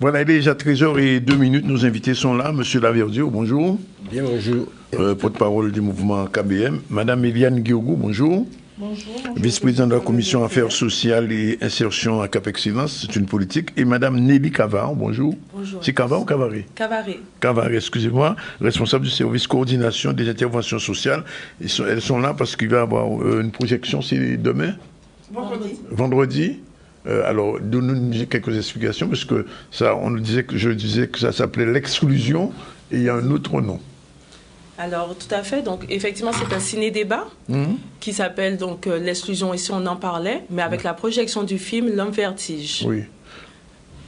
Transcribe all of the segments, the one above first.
Voilà, il est déjà 13h02, nos invités sont là. Monsieur Laverdier, bonjour. Bien, bonjour. Porte-parole du mouvement KBM. Madame Eliane Guiogou, bonjour. Bonjour. Vice-présidente de la Commission Affaires sociales et insertion à Cap Excellence, c'est une politique. Et Madame Nelly Cavard, bonjour. Bonjour. C'est Cavard ou Cavaré? Cavaré. Cavaré, excusez-moi, responsable du service coordination des interventions sociales. Elles sont là parce qu'il va y avoir une projection, c'est demain? Vendredi. Alors, donnez-nous quelques explications, parce que ça, je disais que ça s'appelait l'exclusion, et il y a un autre nom. Alors, tout à fait. Donc, effectivement, c'est un ciné-débat qui s'appelle donc l'exclusion, ici on en parlait, mais avec la projection du film L'Homme Vertige. Oui.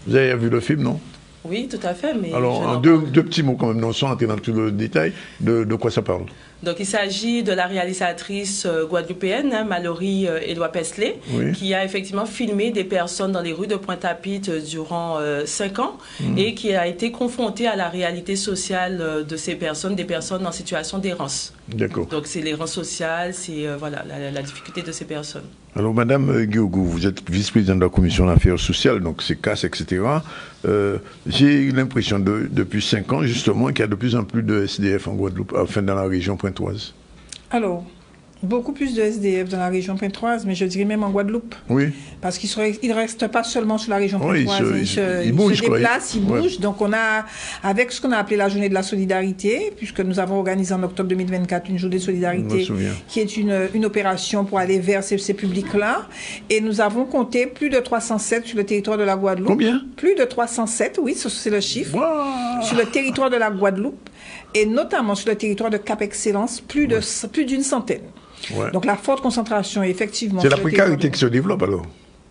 Vous avez vu le film, non? Oui, tout à fait. Mais alors, deux petits mots quand même, non, sans entrer dans tout le détail, de quoi ça parle? Donc, il s'agit de la réalisatrice guadeloupéenne, Mallory Edouard Pesley, qui a effectivement filmé des personnes dans les rues de Pointe-à-Pitre durant 5 ans et qui a été confrontée à la réalité sociale de ces personnes, des personnes en situation d'errance. D'accord. Donc, c'est l'errance sociale, c'est voilà, la difficulté de ces personnes. Alors, Madame Guiogou, vous êtes vice-présidente de la Commission d'affaires sociales, donc c'est CAS, etc. J'ai eu l'impression depuis 5 ans, justement, qu'il y a de plus en plus de SDF en Guadeloupe, enfin dans la région pointoise. Alors, beaucoup plus de SDF dans la région pointoise, mais je dirais même en Guadeloupe. Oui. Parce qu'ils ne restent pas seulement sur la région pointoise, ils se déplacent, ils bougent. Ouais. Donc, on a, avec ce qu'on a appelé la journée de la solidarité, puisque nous avons organisé en octobre 2024 une journée de solidarité qui est une opération pour aller vers ces publics-là. Et nous avons compté plus de 307 sur le territoire de la Guadeloupe. Combien? Plus de 307, oui, c'est le chiffre. Wow. Sur le territoire de la Guadeloupe. Et notamment sur le territoire de Cap Excellence, plus d'une centaine. Ouais. Donc la forte concentration, effectivement... C'est la précarité qui se développe alors?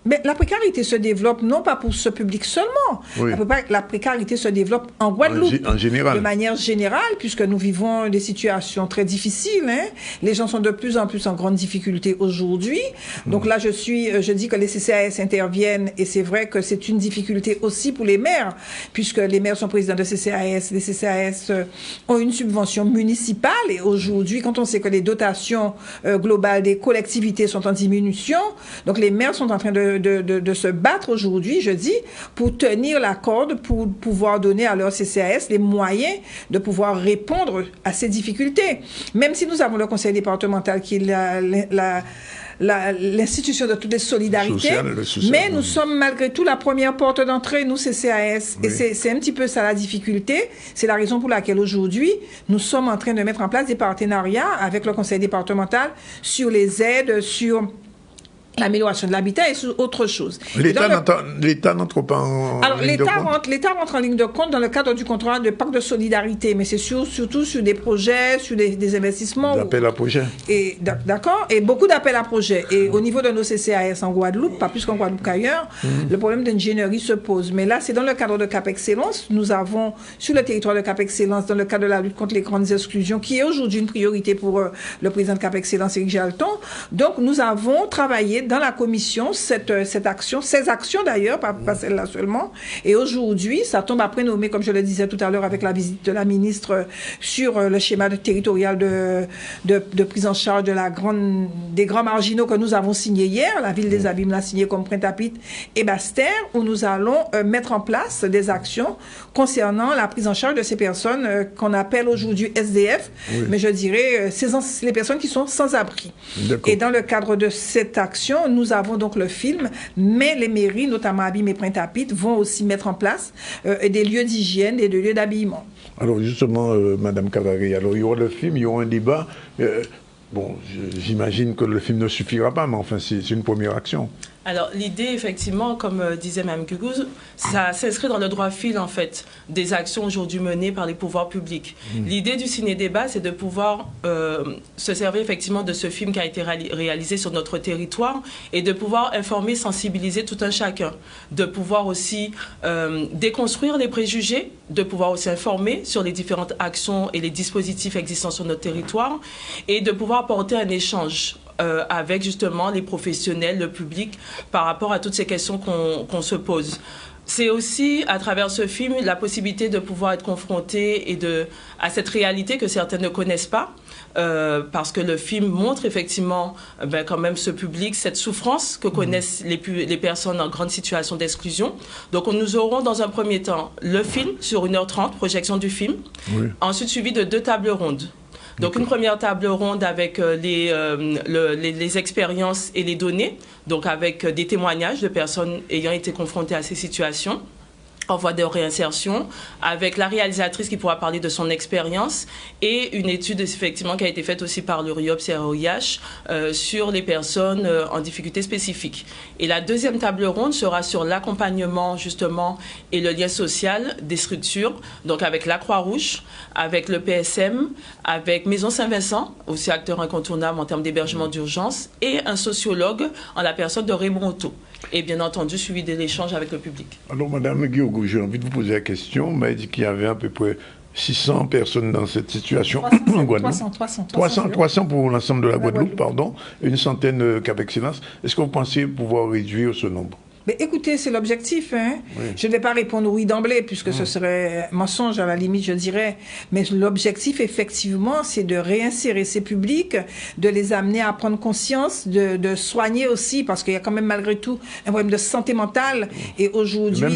Mais la précarité se développe non pas pour ce public seulement. Oui. La précarité se développe en Guadeloupe. En général. De manière générale, puisque nous vivons des situations très difficiles. Hein. Les gens sont de plus en plus en grande difficulté aujourd'hui. Donc là, je dis que les CCAS interviennent et c'est vrai que c'est une difficulté aussi pour les maires, puisque les maires sont présidents de CCAS. Les CCAS ont une subvention municipale et aujourd'hui, quand on sait que les dotations globales des collectivités sont en diminution, donc les maires sont en train de se battre aujourd'hui, je dis, pour tenir la corde, pour pouvoir donner à leur CCAS les moyens de pouvoir répondre à ces difficultés. Même si nous avons le conseil départemental qui est l'institution de toutes les solidarités, mais nous sommes malgré tout la première porte d'entrée, nous CCAS, et c'est un petit peu ça la difficulté. C'est la raison pour laquelle aujourd'hui, nous sommes en train de mettre en place des partenariats avec le conseil départemental sur les aides, sur l'amélioration de l'habitat et sur autre chose. L'État n'entre pas en ligne de compte. L'État rentre en ligne de compte dans le cadre du contrat de pacte de solidarité, mais c'est surtout sur des projets, sur des investissements. D'appels à projets. D'accord. Et beaucoup d'appels à projets. Et au niveau de nos CCAS en Guadeloupe, pas plus qu'en Guadeloupe qu'ailleurs, le problème d'ingénierie se pose. Mais là, c'est dans le cadre de Cap Excellence. Nous avons, sur le territoire de Cap Excellence, dans le cadre de la lutte contre les grandes exclusions, qui est aujourd'hui une priorité pour le président de Cap Excellence, Éric Jalton. Donc, nous avons travaillé dans la commission ces actions d'ailleurs, pas celle-là seulement. Et aujourd'hui, ça tombe après nommé, comme je le disais tout à l'heure, avec la visite de la ministre sur le schéma territorial de prise en charge des grands marginaux que nous avons signé hier. La ville des Abîmes l'a signé comme Pointe-à-Pitre et Basse-Terre, où nous allons mettre en place des actions concernant la prise en charge de ces personnes qu'on appelle aujourd'hui SDF, mais je dirais les personnes qui sont sans abri. Et dans le cadre de cette action, nous avons donc le film, mais les mairies, notamment Abîmes et Pointe-à-Pitre, vont aussi mettre en place des lieux d'hygiène et des lieux d'habillement. Alors justement, Madame Cavaré, alors il y aura le film, il y aura un débat. Bon, j'imagine que le film ne suffira pas, mais enfin, c'est une première action. Alors, l'idée, effectivement, comme disait Mme Guiogou, ça s'inscrit dans le droit fil, en fait, des actions aujourd'hui menées par les pouvoirs publics. L'idée du ciné-débat, c'est de pouvoir se servir, effectivement, de ce film qui a été réalisé sur notre territoire et de pouvoir informer, sensibiliser tout un chacun. De pouvoir aussi déconstruire les préjugés, de pouvoir aussi informer sur les différentes actions et les dispositifs existants sur notre territoire et de pouvoir porter un échange avec justement les professionnels, le public, par rapport à toutes ces questions qu'on se pose. c'est aussi, à travers ce film, la possibilité de pouvoir être confronté à cette réalité que certains ne connaissent pas. Parce que le film montre effectivement quand même ce public, cette souffrance que connaissent les personnes en grande situation d'exclusion. Donc nous aurons dans un premier temps le film sur 1h30, projection du film, ensuite suivi de 2 tables rondes. Donc une première table ronde avec les expériences et les données, donc avec des témoignages de personnes ayant été confrontées à ces situations en voie de réinsertion, avec la réalisatrice qui pourra parler de son expérience et une étude effectivement qui a été faite aussi par le RIOPS-CROIH sur les personnes en difficulté spécifique. Et la deuxième table ronde sera sur l'accompagnement justement et le lien social des structures, donc avec la Croix-Rouge, avec le PSM, avec Maison Saint-Vincent, aussi acteur incontournable en termes d'hébergement d'urgence, et un sociologue en la personne de Raymond Otto. Et bien entendu, suivi de l'échange avec le public. Alors, Madame Guiogo, j'ai envie de vous poser la question. On m'a dit qu'il y avait à peu près 600 personnes dans cette situation en Guadeloupe. 300 pour l'ensemble de la Guadeloupe, pardon, et une centaine Cap Excellence. Est-ce que vous pensez pouvoir réduire ce nombre? Mais écoutez, c'est l'objectif. Hein. Oui. Je ne vais pas répondre oui d'emblée, puisque ce serait mensonge à la limite, je dirais. Mais l'objectif, effectivement, c'est de réinsérer ces publics, de les amener à prendre conscience, de soigner aussi, parce qu'il y a quand même malgré tout un problème de santé mentale. Et aujourd'hui... Même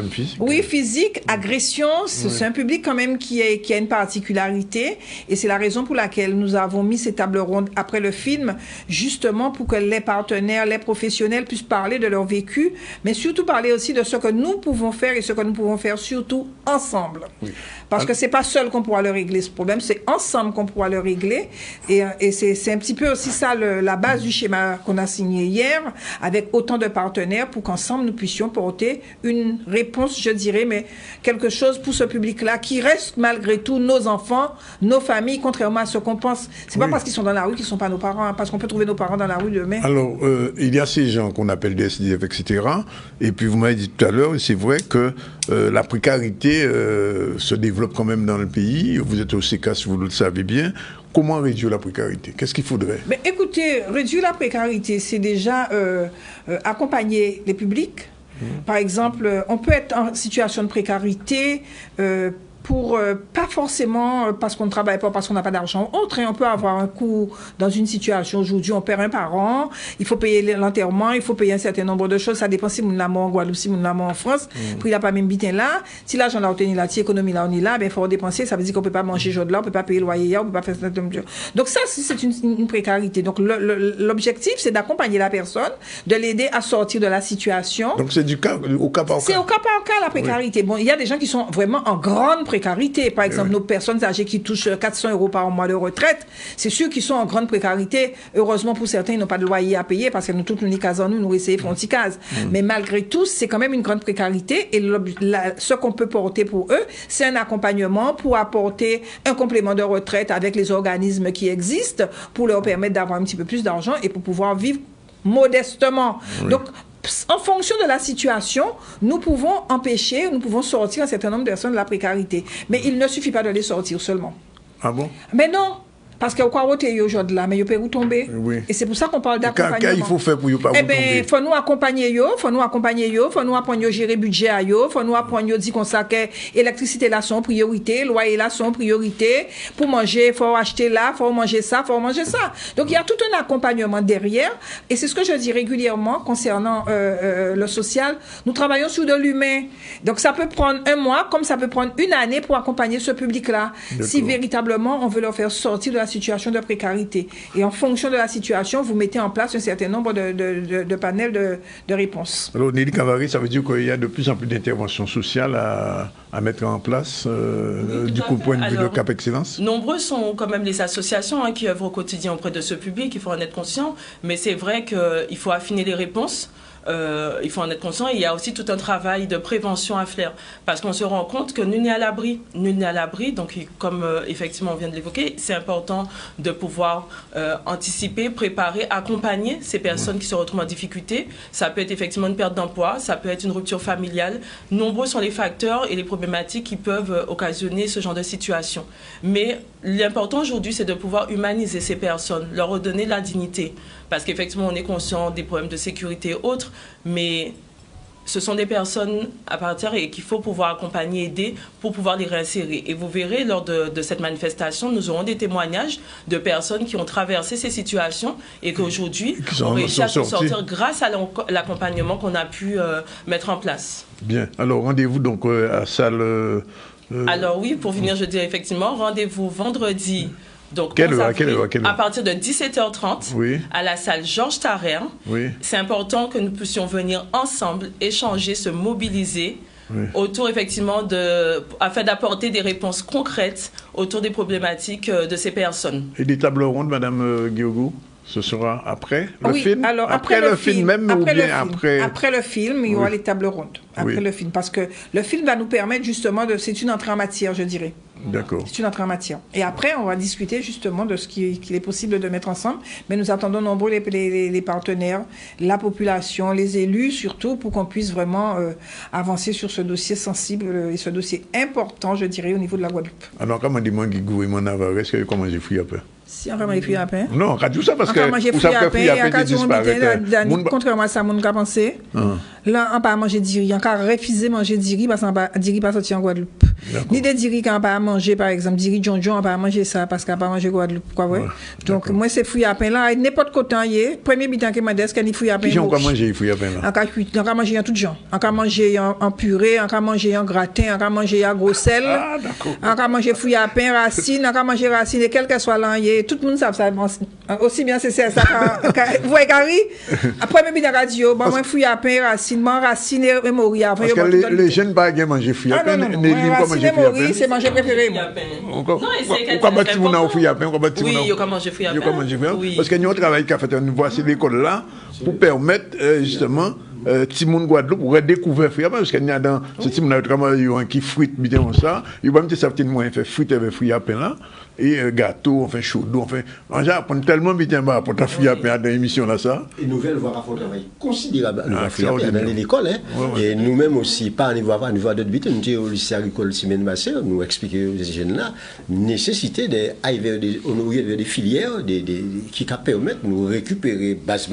physique. Oui, physique, agression. C'est un public quand même qui a une particularité. Et c'est la raison pour laquelle nous avons mis ces tables rondes après le film, justement pour que les partenaires, les professionnels puissent parler de leur vécu, mais surtout parler aussi de ce que nous pouvons faire et ce que nous pouvons faire surtout ensemble. Oui. Parce que c'est pas seul qu'on pourra le régler ce problème, c'est ensemble qu'on pourra le régler. Et c'est un petit peu aussi ça la base du schéma qu'on a signé hier, avec autant de partenaires pour qu'ensemble nous puissions porter une réponse, je dirais, mais quelque chose pour ce public-là qui reste malgré tout nos enfants, nos familles, contrairement à ce qu'on pense. C'est pas parce qu'ils sont dans la rue qu'ils sont pas nos parents, hein, parce qu'on peut trouver nos parents dans la rue demain. Alors, il y a ces gens qu'on appelle des SDF, etc. Et puis vous m'avez dit tout à l'heure, c'est vrai que la précarité se développe quand même dans le pays. Vous êtes au CECAS, vous le savez bien. Comment réduire la précarité? Qu'est-ce qu'il faudrait? Mais écoutez, réduire la précarité, c'est déjà accompagner les publics. Par exemple, on peut être en situation de précarité pour pas forcément parce qu'on ne travaille pas, parce qu'on n'a pas d'argent autre, on peut avoir un coût dans une situation. Aujourd'hui, on perd un parent, il faut payer l'enterrement, il faut payer un certain nombre de choses. Ça dépend si mon amour en Guadeloupe, si mon amour en France. Puis il n'a pas même bitin là. Si l'argent là, on est là, si l'économie là, on est là, ben il faut dépenser. Ça veut dire qu'on peut pas manger jour de là, on peut pas payer le loyer, on peut pas faire ça. Donc ça, c'est une précarité. Donc l'objectif, c'est d'accompagner la personne, de l'aider à sortir de la situation. Donc c'est du cas au cas par cas. C'est au cas par cas la précarité. Bon, il y a des gens qui sont vraiment en grande précarité. Par exemple, nos personnes âgées qui touchent 400 € par mois de retraite, c'est sûr qu'ils sont en grande précarité. Heureusement pour certains, ils n'ont pas de loyer à payer parce que nous, toutes nous cases en nous essayons de faire une petite case. Mais malgré tout, c'est quand même une grande précarité. Et ce qu'on peut porter pour eux, c'est un accompagnement pour apporter un complément de retraite avec les organismes qui existent pour leur permettre d'avoir un petit peu plus d'argent et pour pouvoir vivre modestement. Donc, en fonction de la situation, nous pouvons sortir un certain nombre de personnes de la précarité. Mais il ne suffit pas de les sortir seulement. Ah bon? Mais non. Parce que quoi voter aujourd'hui là, mais ils peuvent tomber. Oui. Et c'est pour ça qu'on parle d'accompagnement. Qu'est-ce qu'il faut faire pour ne pas tomber? Eh bien, faut nous accompagner faut nous apprendre à gérer budget faut nous apprendre à dire qu'on sait que électricité là son priorité, loyer là son priorité, pour manger, faut acheter là, faut manger ça. Donc il y a tout un accompagnement derrière et c'est ce que je dis régulièrement concernant le social. Nous travaillons sur de l'humain. Donc ça peut prendre un mois comme ça peut prendre une année pour accompagner ce public là. Si véritablement on veut leur faire sortir de la situation de précarité. Et en fonction de la situation, vous mettez en place un certain nombre de panels de réponses. Alors, Nelly Cavary, ça veut dire qu'il y a de plus en plus d'interventions sociales à mettre en place, du coup, point de vue de Cap Excellence? Nombreux sont quand même les associations qui œuvrent au quotidien auprès de ce public, il faut en être conscient, mais c'est vrai qu'il faut affiner les réponses. Il faut en être conscient. Il y a aussi tout un travail de prévention à faire parce qu'on se rend compte que nul n'est à l'abri. Donc, comme effectivement on vient de l'évoquer, c'est important de pouvoir anticiper, préparer, accompagner ces personnes qui se retrouvent en difficulté. Ça peut être effectivement une perte d'emploi, ça peut être une rupture familiale. Nombreux sont les facteurs et les problématiques qui peuvent occasionner ce genre de situation. Mais l'important aujourd'hui, c'est de pouvoir humaniser ces personnes, leur redonner la dignité. Parce qu'effectivement, on est conscient des problèmes de sécurité et autres, mais ce sont des personnes à partir et qu'il faut pouvoir accompagner, aider pour pouvoir les réinsérer. Et vous verrez, lors de cette manifestation, nous aurons des témoignages de personnes qui ont traversé ces situations et qu'aujourd'hui ont réussi à s'en sortir grâce à l'accompagnement qu'on a pu mettre en place. Bien. Alors, rendez-vous donc à salle... Alors oui, pour finir, je dirais effectivement, rendez-vous vendredi, donc quelle heure, à partir de 17h30, oui, à la salle Georges Tarrer. Oui. C'est important que nous puissions venir ensemble, échanger, se mobiliser, oui, autour effectivement afin d'apporter des réponses concrètes autour des problématiques de ces personnes. Et des tables rondes, Madame Guiogou? Ce sera après le oui, film? Alors, après le film même ou bien après? Après le film, il y aura oui, les tables rondes. Après oui, le film. Parce que le film va nous permettre justement de... C'est une entrée en matière, je dirais. D'accord. C'est une entrée en matière. Et après, on va discuter justement de ce qu'il est possible de mettre ensemble. Mais nous attendons nombreux les partenaires, la population, les élus surtout, pour qu'on puisse vraiment avancer sur ce dossier sensible et ce dossier important, je dirais, au niveau de la Guadeloupe. Alors, comment dit-moi qui gouvernement Navarre, est-ce que comment j'ai fouillé après? Si on va manger à pain. Non, on a tout ça parce que vous savez que fouillé à pain disparaît. Contrairement à ça, mon gars pensé. Là, on pas manger diri, on a refusé manger diri parce qu'on pas diri pas sorti en Guadeloupe. Ni des diri qu'on pas manger par exemple, diri John on pas manger ça parce qu'on pas manger Guadeloupe quoi ouais. Donc moi c'est fouillé à pain là, n'importe côté yé, premier bitan que m'adresse qu'on fouillé à pain. Qui on manger fouillé à pain là? On a manger en tout genre. On a manger en purée, on a manger en gratin, on a manger en gros sel. Ah d'accord. On a manger fouillé à pain racine, on a manger racine et quel que soit l'an tout le monde savent ça aussi bien c'est ça vous voyez Carrie après même bien radio bon moi fouille à pain racine et mori avant parce que les jeunes pas bien manger fouille à pain les livres pas manger fouille à pain c'est manger préféré moi on va bâtir mon fouille à pain on va bâtir oui on va manger fouille à pain parce que nous travail qu'a fait nous voici l'école là pour permettre justement Timon Guadeloupe pour redécouvrir fouille à pain parce qu'il y a dans ce Timon a travaillé qui frite bien ça il va me dire ça peut-être moins fait frite avec fouille à pain là et gâteau, enfin chaud, enfin, on apprend tellement bien pour ta fille à peine dans l'émission là ça. Et nouvelle voie à fond travail considérable dans l'école, hein. Et nous-mêmes aussi, pas à niveau d'autres bits, nous étions au lycée agricole Simène Massé, nous expliquons aux jeunes là, nécessité d'arriver vers des filières qui permettent de nous récupérer base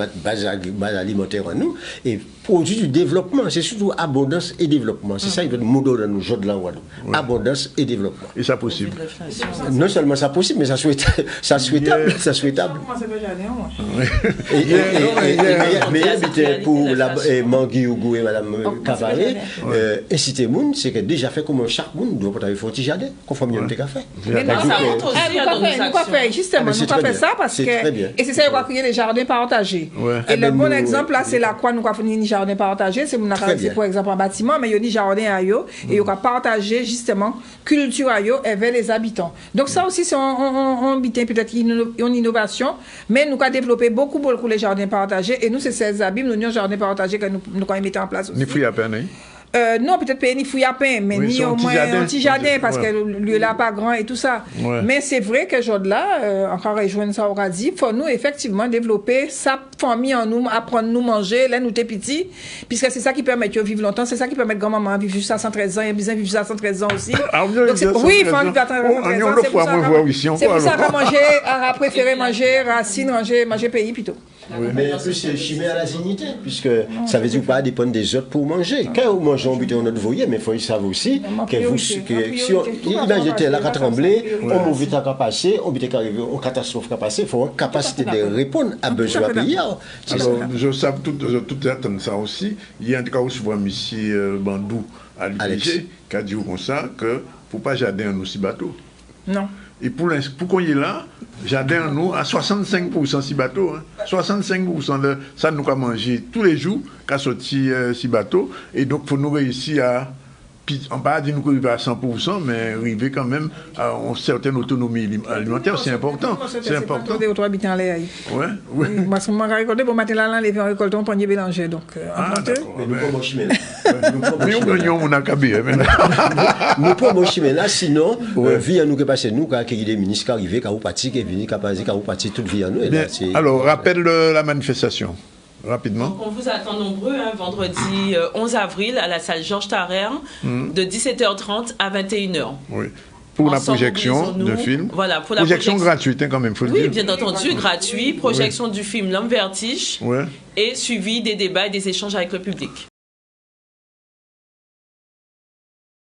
alimentaire en nous et produire du développement, c'est surtout abondance et développement. C'est ça qui veut nous modèle dans nos jeux de langue. Abondance et développement. Et ça possible. Non seulement ça possible, mais ça souhaitable. Ça souhaitable. Mais pour Mangui Ougou et Madame Cavalé, inciter moun, c'est que déjà fait comme chaque monde doit pas faire un petit jardin, conformément à ce qu'on fait. Mais non, ça montre aussi nous quoi faire justement, nous quoi faire ça parce que et c'est ça qu'on va créer les jardins partagés. Et le bon exemple là, c'est la quoi nous quoi faire des jardins partagés, c'est mon c'est pour exemple un bâtiment, mais il y a des jardins à yo et il y a partager justement culture à yo avec les habitants. Donc ça aussi c'est on peut-être une innovation, mais nous avons développé beaucoup les jardins partagés et nous c'est ces abîmes, nous jardins partagés que nous avons mis en place aussi. Ni fouille à peine, non, peut-être pas ni fouille à peine, mais ni au moins un petit jardin parce que le lieu là pas grand et tout ça. Mais c'est vrai que aujourd'hui là, encore rejoindre ça aura dit, faut nous effectivement développer sa famille en nous, apprendre nous manger, là nous t'es petits, puisque c'est ça qui permet de vivre longtemps, c'est ça qui permet de grand-maman vivre jusqu'à 113 ans et bien vivre jusqu'à 113 ans aussi. Oui, il faut vivre à 113 ans. C'est pour ça qu'on manger, on a préféré manger racine, manger pays plutôt. Mais en plus, c'est chimère à la dignité, puisque ça veut dire pas dépendre des autres pour manger. Quand vous mangez, on butte notre voyer, mais il faut savoir aussi que vous, si imaginez là, quand tremblé, on mouvait à passer, on butte qu'arriver, on catastrophe qu'à passer, il faut une capacité de répondre à besoin pays. Alors, je sais tout attendre ça aussi. Il y a un cas où je vois M. Bandou à l'UPG qui a dit comme ça que pour pas jardin nous si bateau. Non. Et pour qu'on y est là, jardin nous à 65% si bateau. 65% de ça nous avons mangé tous les jours qu'à sortir si bateau. Et donc, il faut nous réussir à, on ne peut pas dire nous arriver à 100%, mais arriver quand même à une certaine autonomie alimentaire, c'est important. C'est important. Oui. Parce que moi, récolté, bon matin là, les récoltés, on panier mélangé. Donc, mais nous pas manger nous pas manger là, sinon, vie à nous qui passe, nous, quand il y a des ministres qui arrivent, qui ont parti, qui viennent, qui ont parti toute vie à nous. Alors, rappelle la manifestation. Rapidement. Donc on vous attend nombreux, vendredi 11 avril à la salle Georges Tarrer, de 17h30 à 21h. Oui. Pour la projection de film. Voilà, pour la projection gratuite, quand même, il faut le dire. Oui, bien entendu, gratuit. Projection du film L'Homme Vertige et suivi des débats et des échanges avec le public.